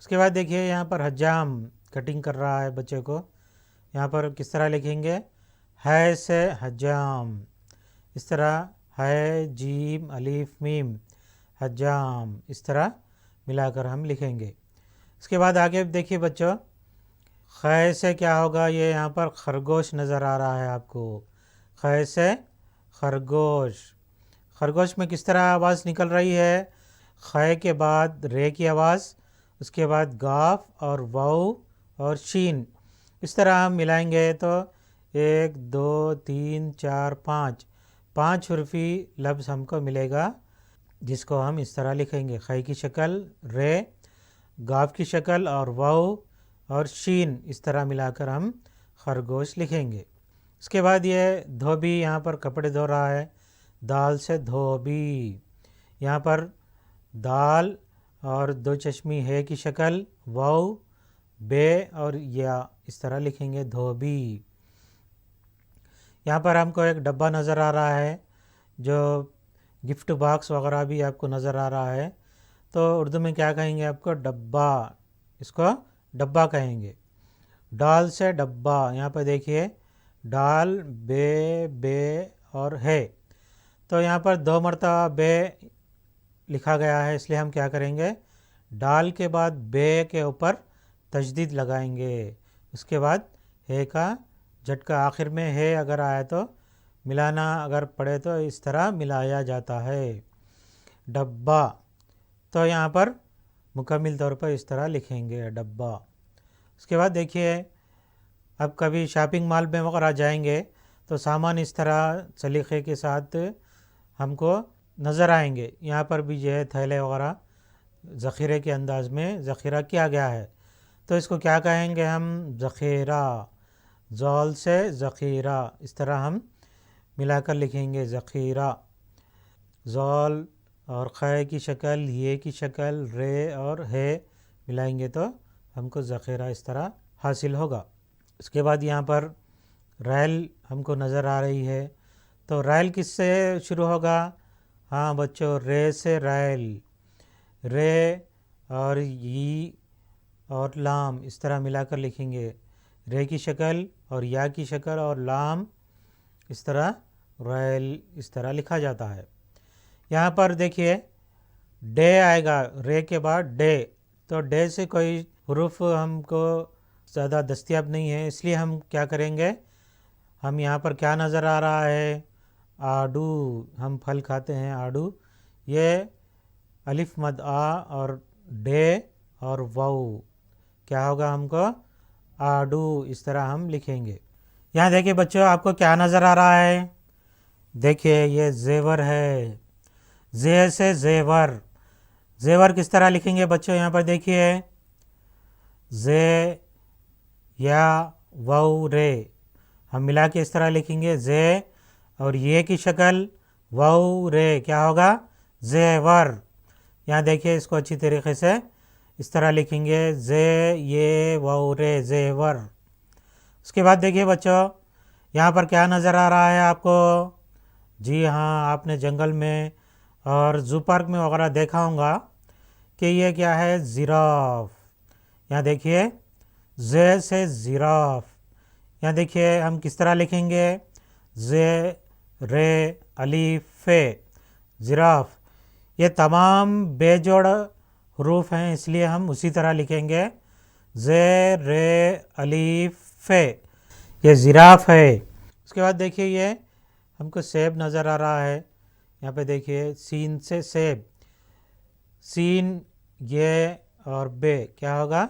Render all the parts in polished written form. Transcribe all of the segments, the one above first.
اس کے بعد دیکھیے یہاں پر حجام کٹنگ کر رہا ہے بچے کو، یہاں پر کس طرح لکھیں گے، ہے سے حجام، اس طرح ہے جیم الف میم حجام، اس طرح ملا کر ہم لکھیں گے۔ اس کے بعد آگے دیکھیے بچوں، خے سے کیا ہوگا، یہ یہاں پر خرگوش نظر آ رہا ہے آپ کو، خے سے خرگوش، خرگوش میں کس طرح آواز نکل رہی ہے، خے کے بعد رے کی آواز، اس کے بعد گاف اور واؤ اور شین، اس طرح ہم ملائیں گے تو 1 2 3 4 5 حرفی لفظ ہم کو ملے گا، جس کو ہم اس طرح لکھیں گے، خے کی شکل، رے، گاف کی شکل اور واؤ اور شین، اس طرح ملا کر ہم خرگوش لکھیں گے۔ اس کے بعد یہ دھوبی، یہاں پر کپڑے دھو رہا ہے، دال سے دھوبی، یہاں پر دال اور 2 چشمی ہے کی شکل، واؤ، بے اور یا، اس طرح لکھیں گے دھوبی۔ یہاں پر ہم کو ایک ڈبہ نظر آ رہا ہے، جو گفٹ باکس وغیرہ بھی آپ کو نظر آ رہا ہے، تو اردو میں کیا کہیں گے آپ کو، ڈبہ، اس کو ڈبہ کہیں گے۔ ڈال سے ڈبہ، یہاں پہ دیکھیے ڈال، بے اور ہے، تو یہاں پر 2 مرتبہ بے لکھا گیا ہے، اس لیے ہم کیا کریں گے، ڈال کے بعد بے کے اوپر تشدید لگائیں گے، اس کے بعد ہے کا جھٹکا آخر میں ہے اگر آئے تو ملانا، اگر پڑے تو اس طرح ملایا جاتا ہے، ڈبہ، تو یہاں پر مکمل طور پر اس طرح لکھیں گے ڈبہ۔ اس کے بعد دیکھیے اب کبھی شاپنگ مال میں وغیرہ جائیں گے تو سامان اس طرح سلیقے کے ساتھ ہم کو نظر آئیں گے، یہاں پر بھی جو ہے تھیلے وغیرہ ذخیرے کے انداز میں ذخیرہ کیا گیا ہے، تو اس کو کیا کہیں گے ہم، ذخیرہ، زول سے ذخیرہ، اس طرح ہم ملا کر لکھیں گے ذخیرہ، زول اور خے کی شکل، یہ کی شکل، رے اور ہے ملائیں گے تو ہم کو ذخیرہ اس طرح حاصل ہوگا۔ اس کے بعد یہاں پر ریل ہم کو نظر آ رہی ہے، تو ریل کس سے شروع ہوگا، ہاں بچوں، رے سے ریل، رے اور ی اور لام، اس طرح ملا کر لکھیں گے، رے کی شکل اور یا کی شکل اور لام، اس طرح ریل، اس طرح لکھا جاتا ہے۔ یہاں پر دیکھیے ڈے آئے گا، رے کے بعد ڈے، تو ڈے سے کوئی حروف ہم کو زیادہ دستیاب نہیں ہے، اس لیے ہم کیا کریں گے، ہم یہاں پر کیا نظر آ رہا ہے، آڈو، ہم پھل کھاتے ہیں آڈو، یہ الف مد آ اور ڈے اور واؤ، کیا ہوگا ہم کو، آڈو، اس طرح ہم لکھیں گے۔ یہاں دیکھیے بچوں آپ کو کیا نظر آ رہا ہے، دیکھیے یہ زیور ہے، زے سے زیور، زیور کس طرح لکھیں گے بچوں، یہاں پر دیکھیے زے، یا، واؤ، رے، ہم ملا کے اس طرح لکھیں گے، زے اور یہ کی شکل، واؤ، رے، کیا ہوگا، زیور۔ یہاں دیکھیے اس کو اچھی طریقے سے اس طرح لکھیں گے، زے، یہ، واؤ، رے، زیور۔ اس کے بعد دیکھیے بچوں یہاں پر کیا نظر آ رہا ہے آپ کو، جی ہاں، آپ نے جنگل میں اور زو پارک میں وغیرہ دیکھا ہوگا کہ یہ کیا ہے، زراف، یہاں دیکھیے زے سے زراف، یہاں دیکھیے ہم کس طرح لکھیں گے، زے، رے، الف، فے، زراف، یہ تمام بے جوڑ حروف ہیں، اس لیے ہم اسی طرح لکھیں گے، زے، رے، الف، فے، یہ زراف ہے۔ اس کے بعد دیکھیے یہ ہم کو سیب نظر آ رہا ہے، یہاں پہ دیکھیے سین سے سیب، سین، یہ اور بے، کیا ہوگا،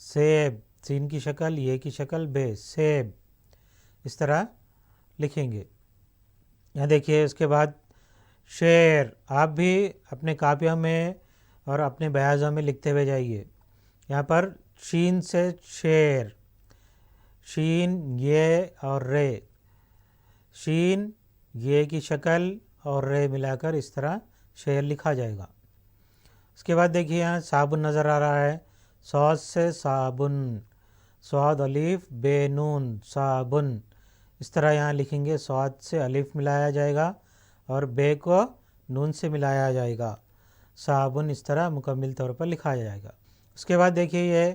سیب، سین کی شکل، یہ کی شکل، بے، سیب، اس طرح لکھیں گے۔ یہاں دیکھیے اس کے بعد شیر، آپ بھی اپنے کاپیوں میں اور اپنے بیاضوں میں لکھتے ہوئے جائیے، یہاں پر شین سے شیر، شین، یہ اور رے، شین، یہ کی شکل اور رے ملا کر اس طرح شیر لکھا جائے گا۔ اس کے بعد دیکھیے یہاں صابن نظر آ رہا ہے، صاد سے صابن، صاد الف، بے نون، صابن، اس طرح یہاں لکھیں گے، صاد سے الف ملایا جائے گا اور بے کو نون سے ملایا جائے گا، صابن، اس طرح مکمل طور پر لکھا جائے گا۔ اس کے بعد دیکھیے یہ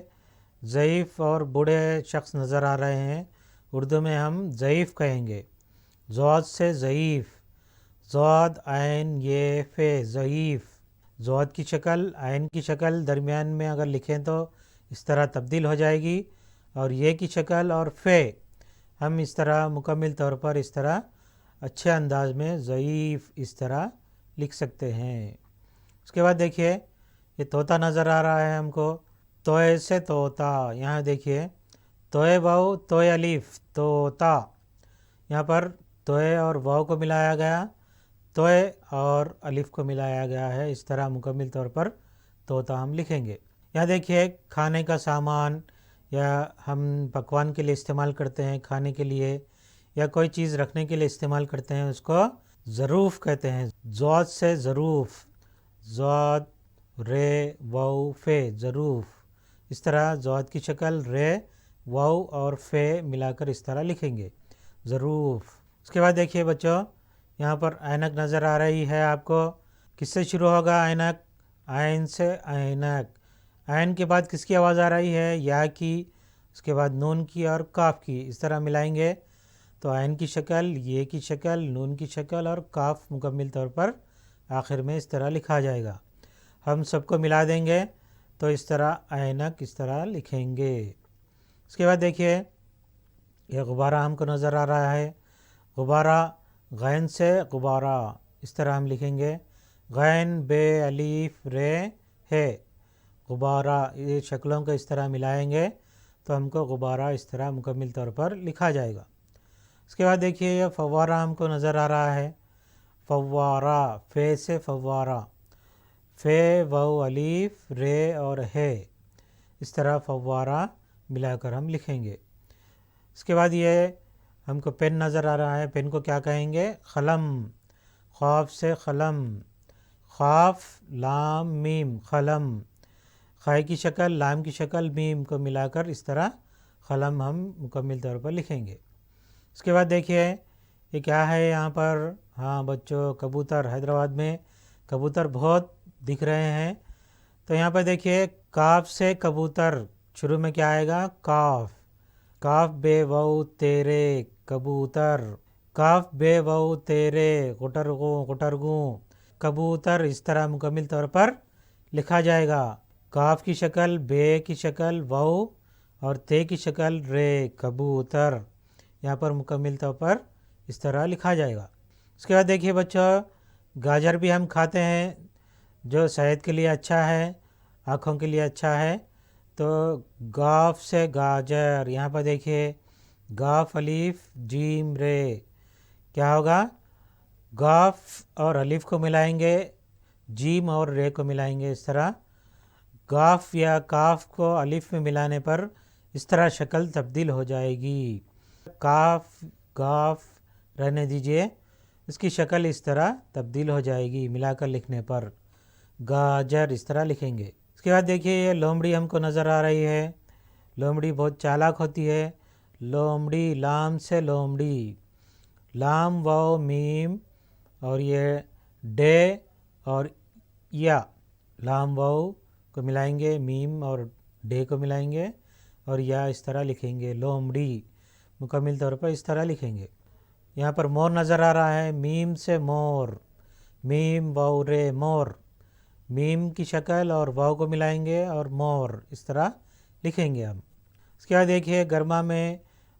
ضعیف اور بوڑھے شخص نظر آ رہے ہیں، اردو میں ہم ضعیف کہیں گے، ضاد سے ضعیف، ضاد عین یہ فے، ضعیف، ضاد کی شکل عین کی شکل درمیان میں اگر لکھیں تو اس طرح تبدیل ہو جائے گی، اور یہ کی شکل اور فے ہم اس طرح مکمل طور پر اس طرح اچھے انداز میں ضعیف اس طرح لکھ سکتے ہیں۔ اس کے بعد دیکھیے یہ طوطا نظر آ رہا ہے ہم کو، توئے سے طوطا، یہاں دیکھیے توئے واؤ توئے الف طوطا، یہاں پر توئے اور واؤ کو ملایا گیا، توئے اور الف کو ملایا گیا ہے، اس طرح مکمل طور پر طوطا ہم لکھیں گے۔ یہاں دیکھیے کھانے کا سامان یا ہم پکوان کے لیے استعمال کرتے ہیں، کھانے کے لیے یا کوئی چیز رکھنے کے لیے استعمال کرتے ہیں، اس کو ظروف کہتے ہیں، ضاد سے ظروف، ضاد رے واؤ فے ظروف، اس طرح ضاد کی شکل رے واؤ اور فے ملا کر اس طرح لکھیں گے ظروف۔ اس کے بعد دیکھیے بچوں یہاں پر اینک نظر آ رہی ہے آپ کو، کس سے شروع ہوگا اینک؟ عین سے اینک، عین کے بعد کس کی آواز آ رہی ہے؟ یا کی، اس کے بعد نون کی اور کاف کی، اس طرح ملائیں گے تو عین کی شکل، یہ کی شکل، نون کی شکل اور کاف مکمل طور پر آخر میں اس طرح لکھا جائے گا۔ ہم سب کو ملا دیں گے تو اس طرح اینک اس طرح لکھیں گے۔ اس کے بعد دیکھیے یہ غبارہ ہم کو نظر آ رہا ہے، غبارہ غین سے غبارہ، اس طرح ہم لکھیں گے، غین بے الف رے ہے، غبارہ، یہ شکلوں کو اس طرح ملائیں گے تو ہم کو غبارہ اس طرح مکمل طور پر لکھا جائے گا۔ اس کے بعد دیکھیے یہ فوارہ ہم کو نظر آ رہا ہے، فوارہ فے سے فوارہ، فے واؤ الف رے اور ہے، اس طرح فوارہ ملا کر ہم لکھیں گے۔ اس کے بعد یہ ہم کو پین نظر آ رہا ہے، پین کو کیا کہیں گے؟ قلم، قاف سے قلم، قاف لام میم قلم، خائے کی شکل لام کی شکل میم کو ملا کر اس طرح قلم ہم مکمل طور پر لکھیں گے۔ اس کے بعد دیکھیے یہ کیا ہے یہاں پر؟ ہاں بچوں کبوتر، حیدرآباد میں کبوتر بہت دکھ رہے ہیں، تو یہاں پر دیکھیے کاف سے کبوتر، شروع میں کیا آئے گا؟ کاف، کاف بے وو تیرے کبوتر، کاف بے وو تیرے غٹرغوں غٹرگوں کبوتر، اس طرح مکمل طور پر لکھا جائے گا۔ کاف کی شکل، بے کی شکل وو اور تے کی شکل رے کبوتر، یہاں پر مکمل طور پر اس طرح لکھا جائے گا۔ اس کے بعد دیکھیے بچوں گاجر بھی ہم کھاتے ہیں جو صحت کے لیے اچھا ہے، آنکھوں کے لیے اچھا ہے، تو گاف سے گاجر، یہاں پر دیکھیے گاف الف جیم رے، کیا ہوگا؟ گاف اور الف کو ملائیں گے، جیم اور رے کو ملائیں گے، اس طرح گاف یا کاف کو الف میں ملانے پر اس طرح شکل تبدیل ہو جائے گی۔ کاف گاف رہنے دیجئے، اس کی شکل اس طرح تبدیل ہو جائے گی ملا کر لکھنے پر، گاجر اس طرح لکھیں گے۔ اس کے بعد دیکھیے یہ لومڑی ہم کو نظر آ رہی ہے، لومڑی بہت چالاک ہوتی ہے، لومڑی لام سے لومڑی، لام واو میم اور یہ ڈے اور یا، لام واو کو ملائیں گے، میم اور ڈے کو ملائیں گے اور یا اس طرح لکھیں گے، لومڑی مکمل طور پر اس طرح لکھیں گے۔ یہاں پر مور نظر آ رہا ہے، میم سے مور، میم واو رے مور، میم کی شکل اور واو کو ملائیں گے اور مور اس طرح لکھیں گے ہم۔ اس کے بعد دیکھیے گرما میں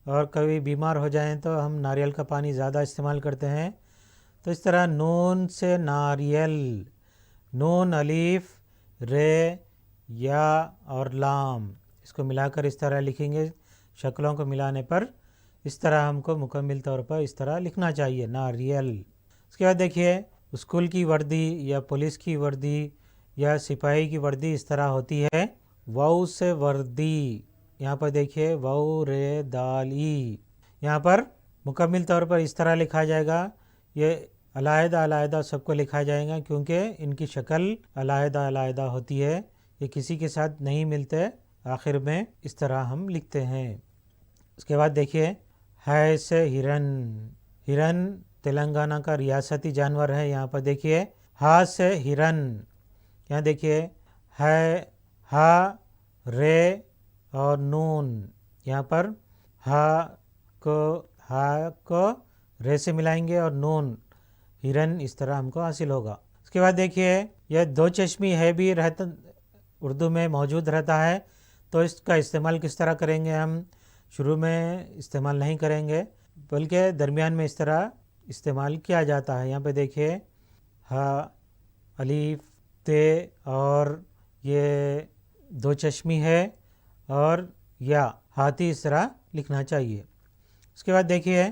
اور کبھی بیمار ہو جائیں تو ہم ناریل کا پانی زیادہ استعمال کرتے ہیں، تو اس طرح نون سے ناریل، نون الف رے یا اور لام، اس کو ملا کر اس طرح لکھیں گے، شکلوں کو ملانے پر اس طرح ہم کو مکمل طور پر اس طرح لکھنا چاہیے، ناریل۔ اس کے بعد دیکھیے اسکول کی وردی یا پولیس کی وردی یا سپاہی کی وردی اس طرح ہوتی ہے، واؤ سے وردی، یہاں پر دیکھیے واؤ رے دال ای، یہاں پر مکمل طور پر اس طرح لکھا جائے گا، یہ علیحدہ علیحدہ سب کو لکھا جائے گا کیونکہ ان کی شکل علیحدہ علیحدہ ہوتی ہے، یہ کسی کے ساتھ نہیں ملتے، آخر میں اس طرح ہم لکھتے ہیں۔ اس کے بعد دیکھیے ہے سے ہرن، ہرن تلنگانہ کا ریاستی جانور ہے، یہاں پر دیکھیے ہا سے ہرن، یہاں دیکھیے ہے ہا رے اور نون، یہاں پر ہا کو رے سے ملائیں گے اور نون ہرن اس طرح ہم کو حاصل ہوگا۔ اس کے بعد دیکھیے یہ دو چشمی ہے بھی رہتا اردو میں موجود رہتا ہے، تو اس کا استعمال کس طرح کریں گے؟ ہم شروع میں استعمال نہیں کریں گے بلکہ درمیان میں اس طرح استعمال کیا جاتا ہے۔ یہاں پہ دیکھیے ہا، الف، تے اور یہ دو چشمی ہے اور یا ہاتھی اس طرح لکھنا چاہیے۔ اس کے بعد دیکھیے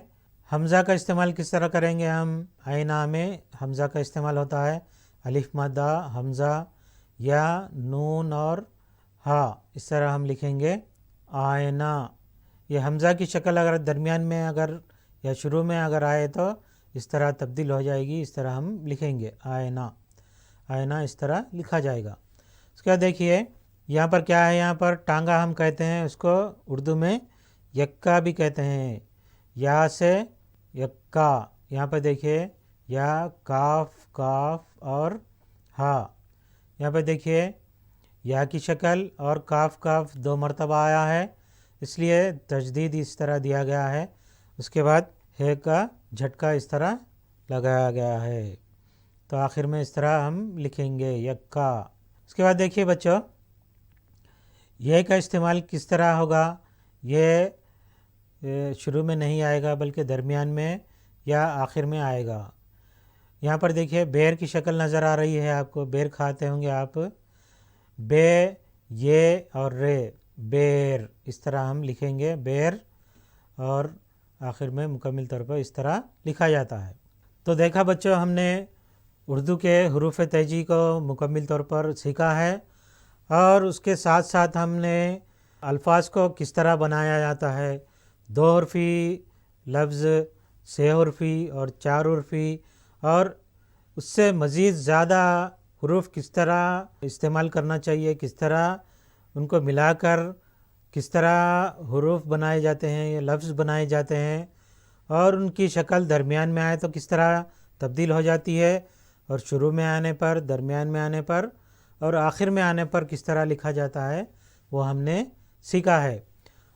حمزہ کا استعمال کس طرح کریں گے؟ ہم آئینہ میں حمزہ کا استعمال ہوتا ہے، الف مدہ حمزہ، یا نون اور ہا اس طرح ہم لکھیں گے آئینہ۔ یہ حمزہ کی شکل اگر درمیان میں اگر یا شروع میں اگر آئے تو اس طرح تبدیل ہو جائے گی، اس طرح ہم لکھیں گے آئینہ، آئینہ اس طرح لکھا جائے گا۔ اس کے بعد دیکھیے یہاں پر کیا ہے، یہاں پر ٹانگا ہم کہتے ہیں اس کو اردو میں یکا بھی کہتے ہیں، یا سے یکا۔ یہاں پہ دیکھیے یا کاف کاف اور ہا، یہاں پہ دیکھیے یا کی شکل اور کاف کاف دو مرتبہ آیا ہے، اس لیے تجدید اس طرح دیا گیا ہے۔ اس کے بعد ہے کا جھٹکا اس طرح لگایا گیا ہے، تو آخر میں اس طرح ہم لکھیں گے یکا۔ اس کے بعد دیکھیے بچوں یہ کا استعمال کس طرح ہوگا؟ یہ شروع میں نہیں آئے گا بلکہ درمیان میں یا آخر میں آئے گا۔ یہاں پر دیکھیے بیر کی شکل نظر آ رہی ہے آپ کو، بیر کھاتے ہوں گے آپ، بے یہ اور رے، بیر اس طرح ہم لکھیں گے بیر، اور آخر میں مکمل طور پر اس طرح لکھا جاتا ہے۔ تو دیکھا بچوں ہم نے اردو کے حروف تہجی کو مکمل طور پر سیکھا ہے، اور اس کے ساتھ ساتھ ہم نے الفاظ کو کس طرح بنایا جاتا ہے، دو حرفی لفظ، سے حرفی اور چار حرفی، اور اس سے مزید زیادہ حروف کس طرح استعمال کرنا چاہیے، کس طرح ان کو ملا کر کس طرح حروف بنائے جاتے ہیں یا لفظ بنائے جاتے ہیں، اور ان کی شکل درمیان میں آئے تو کس طرح تبدیل ہو جاتی ہے، اور شروع میں آنے پر، درمیان میں آنے پر اور آخر میں آنے پر کس طرح لکھا جاتا ہے، وہ ہم نے سیکھا ہے۔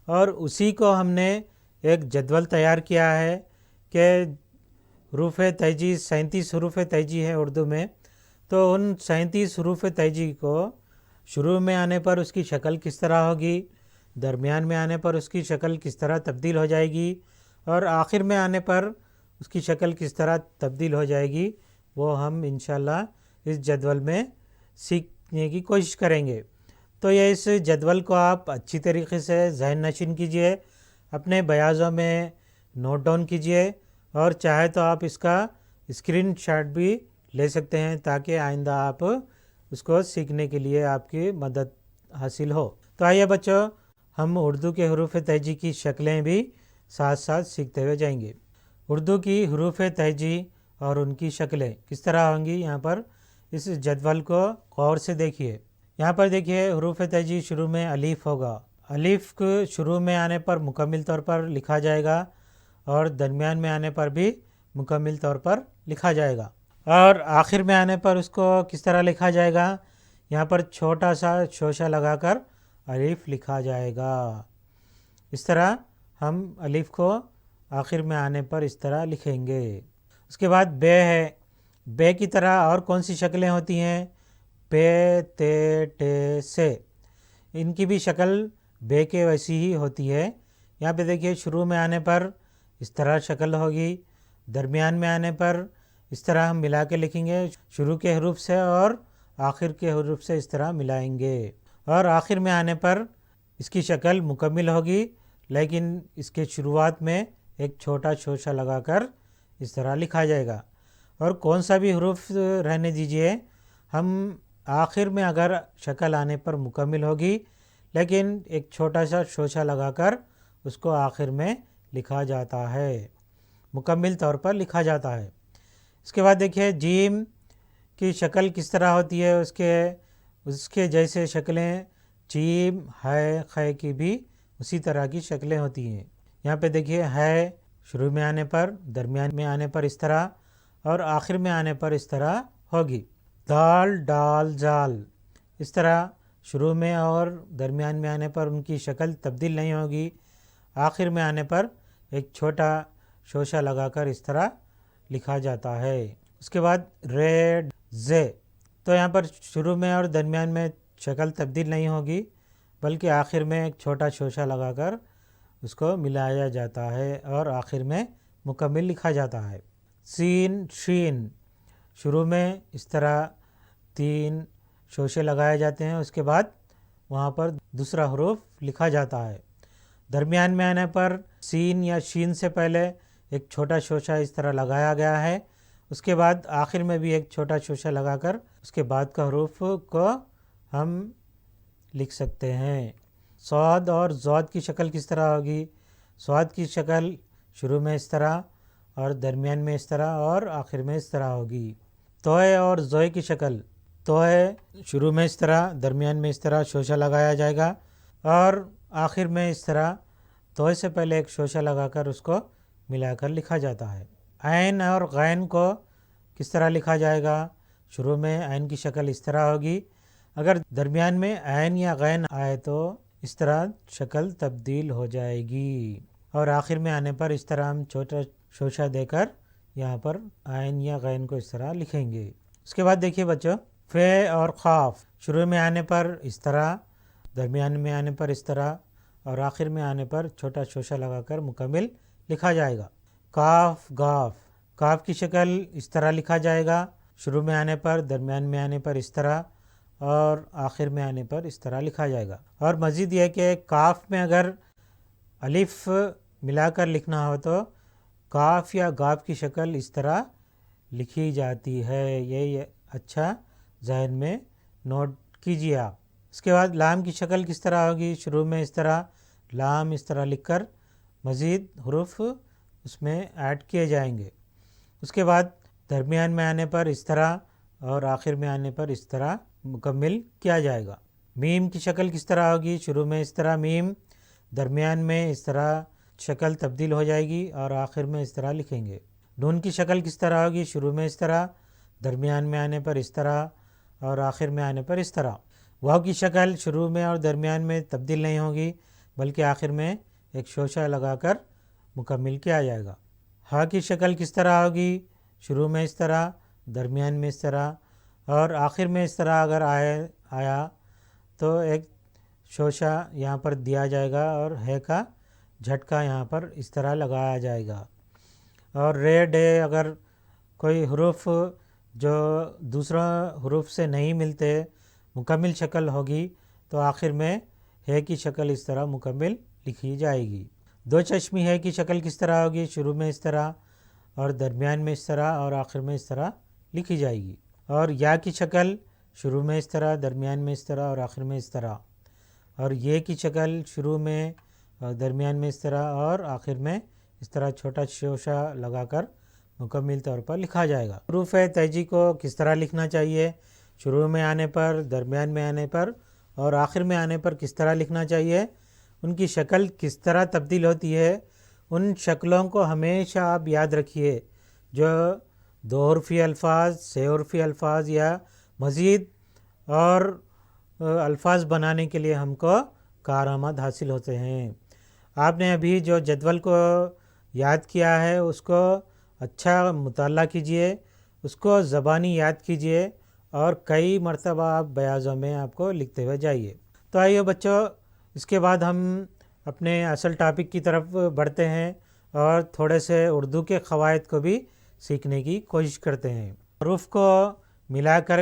اور اسی کو ہم نے ایک جدول تیار کیا ہے کہ حروف تہجی 37 حروف تہجی ہے اردو میں، تو ان 37 حروف تہجی کو شروع میں آنے پر اس کی شکل کس طرح ہوگی، درمیان میں آنے پر اس کی شکل کس طرح تبدیل ہو جائے گی، اور آخر میں آنے پر اس کی شکل کس طرح تبدیل ہو جائے گی، وہ ہم انشاءاللہ اس جدول میں سیکھنے کی کوشش کریں گے۔ تو یہ اس جدول کو آپ اچھی طریقے سے ذہن نشین کیجئے، اپنے بیاضوں میں نوٹ ڈاؤن کیجئے، اور چاہے تو آپ اس کا اسکرین شاٹ بھی لے سکتے ہیں تاکہ آئندہ آپ اس کو سیکھنے کے لیے آپ کی مدد حاصل ہو۔ تو آئیے بچوں ہم اردو کے حروف تہجی کی شکلیں بھی ساتھ ساتھ سیکھتے ہوئے جائیں گے۔ اردو کی حروف تہجی اور ان کی شکلیں کس طرح ہوں گی، یہاں پر اس جدول کو غور سے دیکھیے۔ یہاں پر دیکھیے حروف تہجی شروع میں الف ہوگا، الف کو شروع میں آنے پر مکمل طور پر لکھا جائے گا، اور درمیان میں آنے پر بھی مکمل طور پر لکھا جائے گا، اور آخر میں آنے پر اس کو کس طرح لکھا جائے گا، یہاں پر چھوٹا سا شوشہ لگا کر الف لکھا جائے گا۔ اس طرح ہم الف کو آخر میں آنے پر اس طرح لکھیں گے۔ اس کے بعد بے ہے، بے کی طرح اور کون سی شکلیں ہوتی ہیں؟ پے، تے، ٹے، سے، ان کی بھی شکل بے کے ویسی ہی ہوتی ہے۔ یہاں پہ دیکھیے شروع میں آنے پر اس طرح شکل ہوگی، درمیان میں آنے پر اس طرح ہم ملا کے لکھیں گے، شروع کے حروف سے اور آخر کے حروف سے اس طرح ملائیں گے، اور آخر میں آنے پر اس کی شکل مکمل ہوگی، لیکن اس کے شروعات میں ایک چھوٹا شوشہ لگا کر اس طرح لکھا جائے گا۔ اور کون سا بھی حروف رہنے دیجئے، ہم آخر میں اگر شکل آنے پر مکمل ہوگی، لیکن ایک چھوٹا سا شوشہ لگا کر اس کو آخر میں لکھا جاتا ہے، مکمل طور پر لکھا جاتا ہے۔ اس کے بعد دیکھیے جیم کی شکل کس طرح ہوتی ہے، اس کے جیسے شکلیں جیم، ہے، خے کی بھی اسی طرح کی شکلیں ہوتی ہیں۔ یہاں پہ دیکھیے ہے شروع میں آنے پر، درمیان میں آنے پر اس طرح، اور آخر میں آنے پر اس طرح ہوگی۔ دال، ڈال، زال، اس طرح شروع میں اور درمیان میں آنے پر ان کی شکل تبدیل نہیں ہوگی، آخر میں آنے پر ایک چھوٹا شوشہ لگا کر اس طرح لکھا جاتا ہے۔ اس کے بعد ریڈ زے، تو یہاں پر شروع میں اور درمیان میں شکل تبدیل نہیں ہوگی بلکہ آخر میں ایک چھوٹا شوشہ لگا کر اس کو ملایا جاتا ہے اور آخر میں مکمل لکھا جاتا ہے۔ سین شین، شروع میں اس طرح 3 شوشے لگائے جاتے ہیں، اس کے بعد وہاں پر دوسرا حروف لکھا جاتا ہے۔ درمیان میں آنے پر سین یا شین سے پہلے ایک چھوٹا شوشہ اس طرح لگایا گیا ہے، اس کے بعد آخر میں بھی ایک چھوٹا شوشہ لگا کر اس کے بعد کا حروف کو ہم لکھ سکتے ہیں۔ صاد اور ضاد کی شکل کس طرح ہوگی؟ صاد کی شکل شروع میں اس طرح اور درمیان میں اس طرح اور آخر میں اس طرح ہوگی۔ توئے اور زوئے کی شکل، توئے شروع میں اس طرح، درمیان میں اس طرح شوشہ لگایا جائے گا اور آخر میں اس طرح توئے سے پہلے ایک شوشہ لگا کر اس کو ملا کر لکھا جاتا ہے۔ عین اور غین کو کس طرح لکھا جائے گا؟ شروع میں عین کی شکل اس طرح ہوگی، اگر درمیان میں عین یا غین آئے تو اس طرح شکل تبدیل ہو جائے گی اور آخر میں آنے پر اس طرح ہم چھوٹا شوشہ دے کر یہاں پر عین یا غین کو اس طرح لکھیں گے۔ اس کے بعد دیکھیے بچوں، فے اور خاف، شروع میں آنے پر اس طرح، درمیان میں آنے پر اس طرح اور آخر میں آنے پر چھوٹا شوشہ لگا کر مکمل لکھا جائے گا۔ کاف گاف، کاف کی شکل اس طرح لکھا جائے گا، شروع میں آنے پر، درمیان میں آنے پر اس طرح اور آخر میں آنے پر اس طرح لکھا جائے گا۔ اور مزید یہ کہ کاف میں اگر الف ملا کر لکھنا ہو تو کاف یا گاف کی شکل اس طرح لکھی جاتی ہے، یہ اچھا ذہن میں نوٹ کیجیے آپ۔ اس کے بعد لام کی شکل کس طرح ہوگی؟ شروع میں اس طرح، لام اس طرح لکھ کر مزید حروف اس میں ایڈ کیے جائیں گے۔ اس کے بعد درمیان میں آنے پر اس طرح اور آخر میں آنے پر اس طرح مکمل کیا جائے گا۔ میم کی شکل کس طرح ہوگی؟ شروع میں اس طرح میم، درمیان میں اس طرح شکل تبدیل ہو جائے گی اور آخر میں اس طرح لکھیں گے۔ نون کی شکل کس طرح ہوگی؟ شروع میں اس طرح، درمیان میں آنے پر اس طرح اور آخر میں آنے پر اس طرح۔ واو کی شکل شروع میں اور درمیان میں تبدیل نہیں ہوگی بلکہ آخر میں ایک شوشہ لگا کر مکمل کیا جائے گا۔ ہا کی شکل کس طرح ہوگی؟ شروع میں اس طرح، درمیان میں اس طرح اور آخر میں اس طرح اگر آیا تو ایک شوشہ یہاں پر دیا جائے گا اور ہے کا جھٹکا یہاں پر اس طرح لگایا جائے گا۔ اور رے ڈے، اگر کوئی حروف جو دوسرا حروف سے نہیں ملتے مکمل شکل ہوگی تو آخر میں ہے کی شکل اس طرح مکمل لکھی جائے گی۔ دو چشمی ہے کی شکل کس طرح ہوگی؟ شروع میں اس طرح اور درمیان میں اس طرح اور آخر میں اس طرح لکھی جائے گی۔ اور یا کی شکل شروع میں اس طرح، درمیان میں اس طرح اور آخر میں اس طرح۔ اور یہ کی شکل شروع میں اور درمیان میں اس طرح اور آخر میں اس طرح چھوٹا شوشہ لگا کر مکمل طور پر لکھا جائے گا۔ حروف تہجی کو کس طرح لکھنا چاہیے؟ شروع میں آنے پر، درمیان میں آنے پر اور آخر میں آنے پر کس طرح لکھنا چاہیے؟ ان کی شکل کس طرح تبدیل ہوتی ہے؟ ان شکلوں کو ہمیشہ آپ یاد رکھیے جو 2 حرفی الفاظ، 6 حرفی الفاظ یا مزید اور الفاظ بنانے کے لیے ہم کو کارآمد حاصل ہوتے ہیں۔ آپ نے ابھی جو جدول کو یاد کیا ہے اس کو اچھا مطالعہ کیجئے، اس کو زبانی یاد کیجئے اور کئی مرتبہ آپ بیاضوں میں آپ کو لکھتے ہوئے جائیے۔ تو آئیے بچوں، اس کے بعد ہم اپنے اصل ٹاپک کی طرف بڑھتے ہیں اور تھوڑے سے اردو کے قواعد کو بھی سیکھنے کی کوشش کرتے ہیں۔ حروف کو ملا کر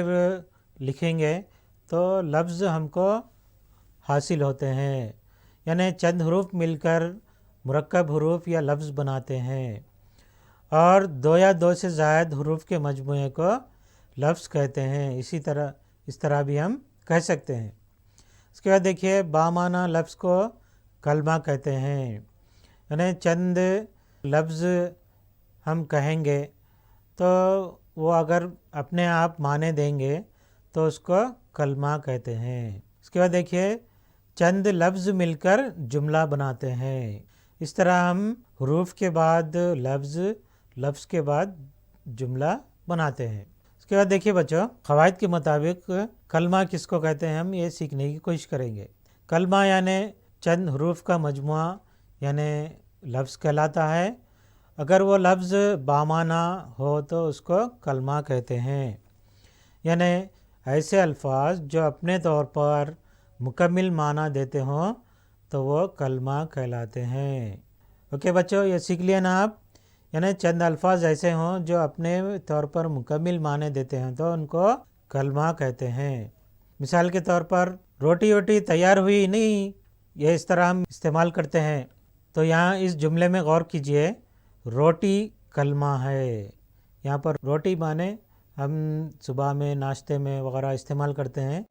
لکھیں گے تو لفظ ہم کو حاصل ہوتے ہیں، یعنی چند حروف مل کر مرکب حروف یا لفظ بناتے ہیں اور 2 یا 2 سے زائد حروف کے مجموعے کو لفظ کہتے ہیں۔ اس طرح بھی ہم کہہ سکتے ہیں۔ اس کے بعد دیکھیے، بامعنی لفظ کو کلمہ کہتے ہیں، یعنی چند لفظ ہم کہیں گے تو وہ اگر اپنے آپ معنی دیں گے تو اس کو کلمہ کہتے ہیں۔ اس کے بعد دیکھیے، چند لفظ مل کر جملہ بناتے ہیں۔ اس طرح ہم حروف کے بعد لفظ، لفظ کے بعد جملہ بناتے ہیں۔ اس کے بعد دیکھیے بچوں، قواعد کے مطابق کلمہ کس کو کہتے ہیں ہم یہ سیکھنے کی کوشش کریں گے۔ کلمہ یعنی چند حروف کا مجموعہ یعنی لفظ کہلاتا ہے۔ اگر وہ لفظ بامعنی ہو تو اس کو کلمہ کہتے ہیں، یعنی ایسے الفاظ جو اپنے طور پر مکمل معنی دیتے ہوں تو وہ کلمہ کہلاتے ہیں۔ اوکے بچوں، یہ سیکھ لیا نا آپ؟ یعنی چند الفاظ ایسے ہوں جو اپنے طور پر مکمل معنی دیتے ہیں تو ان کو کلمہ کہتے ہیں۔ مثال کے طور پر روٹی ووٹی تیار ہوئی نہیں، یہ اس طرح ہم استعمال کرتے ہیں، تو یہاں اس جملے میں غور کیجئے، روٹی کلمہ ہے۔ یہاں پر روٹی معنی ہم صبح میں ناشتے میں وغیرہ استعمال کرتے ہیں۔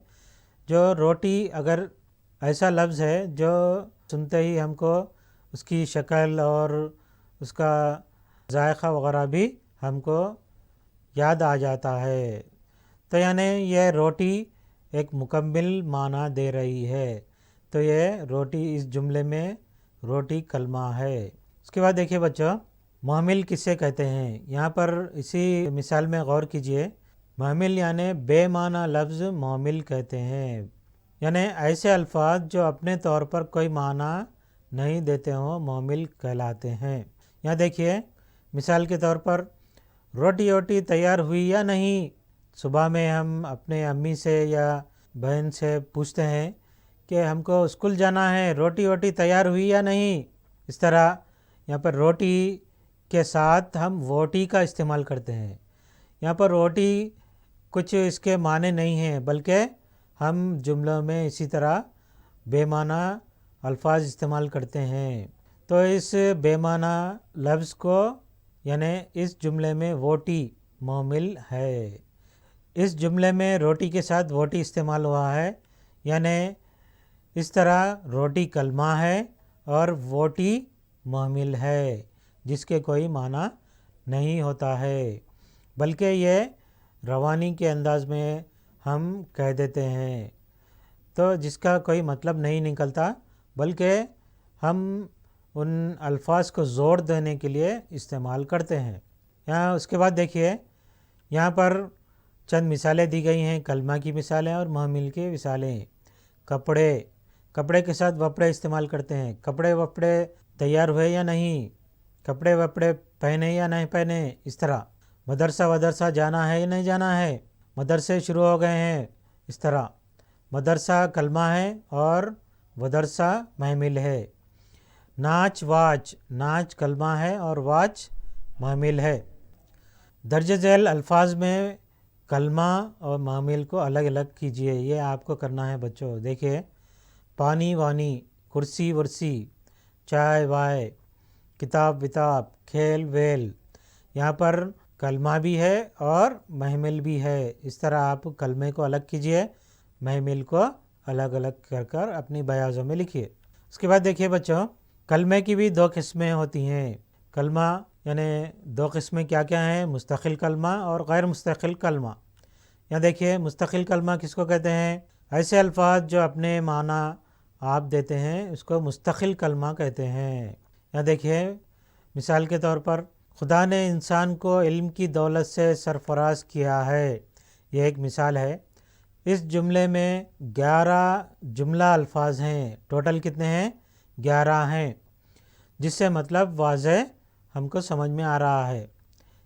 جو روٹی اگر ایسا لفظ ہے جو سنتے ہی ہم کو اس کی شکل اور اس کا ذائقہ وغیرہ بھی ہم کو یاد آ جاتا ہے، تو یعنی یہ روٹی ایک مکمل معنی دے رہی ہے، تو یہ روٹی اس جملے میں روٹی کلمہ ہے۔ اس کے بعد دیکھیے بچوں، محمل کسے کہتے ہیں؟ یہاں پر اسی مثال میں غور کیجئے، محمل یعنی بے معنی لفظ محمل کہتے ہیں، یعنی ایسے الفاظ جو اپنے طور پر کوئی معنی نہیں دیتے ہوں محمل کہلاتے ہیں۔ یہاں دیکھیے مثال کے طور پر روٹی ووٹی تیار ہوئی یا نہیں، صبح میں ہم اپنے امی سے یا بہن سے پوچھتے ہیں کہ ہم کو اسکول جانا ہے، روٹی ووٹی تیار ہوئی یا نہیں۔ اس طرح یہاں پر روٹی کے ساتھ ہم ووٹی کا استعمال کرتے ہیں۔ یہاں پر روٹی کچھ اس کے معنی نہیں ہیں، بلکہ ہم جملوں میں اسی طرح بے معنی الفاظ استعمال کرتے ہیں، تو اس بے معنی لفظ کو یعنی اس جملے میں ووٹی محمل ہے۔ اس جملے میں روٹی کے ساتھ ووٹی استعمال ہوا ہے، یعنی اس طرح روٹی کلمہ ہے اور ووٹی محمل ہے، جس کے کوئی معنی نہیں ہوتا ہے، بلکہ یہ روانی کے انداز میں ہم کہہ دیتے ہیں، تو جس کا کوئی مطلب نہیں نکلتا، بلکہ ہم ان الفاظ کو زور دینے کے لیے استعمال کرتے ہیں۔ یہاں اس کے بعد دیکھیے، یہاں پر چند مثالیں دی گئی ہیں، کلمہ کی مثالیں اور محمل کی مثالیں۔ کپڑے، کپڑے کے ساتھ وپڑے استعمال کرتے ہیں، کپڑے وپڑے تیار ہوئے یا نہیں، کپڑے وپڑے پہنے یا نہیں پہنے، اس طرح۔ مدرسہ ودرسہ جانا ہے یا نہیں جانا ہے، مدرسے شروع ہو گئے ہیں، اس طرح۔ مدرسہ کلمہ ہے اور ودرسہ محمل ہے۔ ناچ واچ، ناچ کلمہ ہے اور واچ محمل ہے۔ درج ذیل الفاظ میں کلمہ اور محمل کو الگ الگ کیجئے، یہ آپ کو کرنا ہے بچوں۔ دیکھیے، پانی وانی، کرسی ورسی، چائے وائے، کتاب وتاب، کھیل ویل، یہاں پر کلمہ بھی ہے اور محمل بھی ہے۔ اس طرح آپ کلمے کو الگ کیجئے، محمل کو الگ الگ کر کر اپنی بیاضوں میں لکھیے۔ اس کے بعد دیکھیے بچوں، کلمے کی بھی دو قسمیں ہوتی ہیں۔ کلمہ یعنی دو قسمیں کیا کیا ہیں؟ مستقل کلمہ اور غیر مستقل کلمہ۔ یہاں دیکھیے، مستقل کلمہ کس کو کہتے ہیں؟ ایسے الفاظ جو اپنے معنی آپ دیتے ہیں اس کو مستقل کلمہ کہتے ہیں۔ یہاں دیکھیے مثال کے طور پر، خدا نے انسان کو علم کی دولت سے سرفراز کیا ہے، یہ ایک مثال ہے۔ اس جملے میں 11 جملہ الفاظ ہیں، ٹوٹل کتنے ہیں؟ 11 ہیں، جس سے مطلب واضح ہم کو سمجھ میں آ رہا ہے۔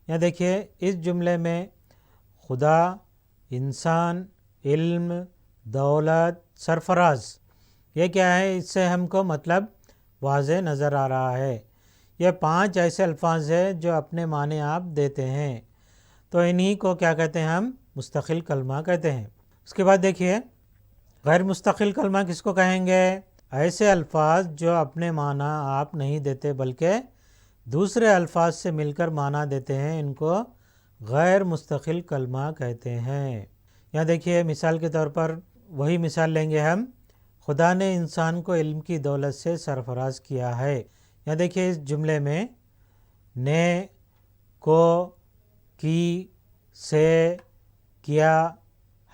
یہاں دیکھیے، اس جملے میں خدا، انسان، علم، دولت، سرفراز، یہ کیا ہے؟ اس سے ہم کو مطلب واضح نظر آ رہا ہے۔ یہ 5 ایسے الفاظ ہیں جو اپنے معنی آپ دیتے ہیں، تو انہی کو کیا کہتے ہیں؟ ہم مستقل کلمہ کہتے ہیں۔ اس کے بعد دیکھیے، غیر مستقل کلمہ کس کو کہیں گے؟ ایسے الفاظ جو اپنے معنی آپ نہیں دیتے بلکہ دوسرے الفاظ سے مل کر معنی دیتے ہیں، ان کو غیر مستقل کلمہ کہتے ہیں۔ یہاں دیکھیے مثال کے طور پر وہی مثال لیں گے ہم، خدا نے انسان کو علم کی دولت سے سرفراز کیا ہے۔ یہاں دیکھیے اس جملے میں نے، کو، کی، سے، کیا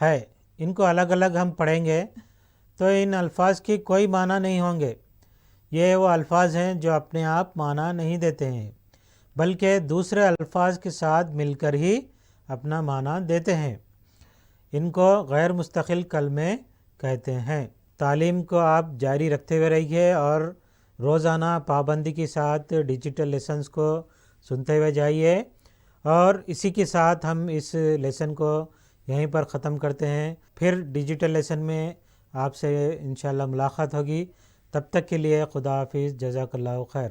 ہے، ان کو الگ الگ ہم پڑھیں گے تو ان الفاظ کی کوئی معنی نہیں ہوں گے۔ یہ وہ الفاظ ہیں جو اپنے آپ معنی نہیں دیتے ہیں بلکہ دوسرے الفاظ کے ساتھ مل کر ہی اپنا معنی دیتے ہیں۔ ان کو غیر مستقل کلمے کہتے ہیں۔ تعلیم کو آپ جاری رکھتے ہوئے رہیے اور روزانہ پابندی کے ساتھ ڈیجیٹل لیسنز کو سنتے ہوئے جائیے، اور اسی کے ساتھ ہم اس لیسن کو یہیں پر ختم کرتے ہیں۔ پھر ڈیجیٹل لیسن میں آپ سے انشاءاللہ ملاقات ہوگی۔ تب تک کے لیے خدا حافظ، جزاک اللہ خیر۔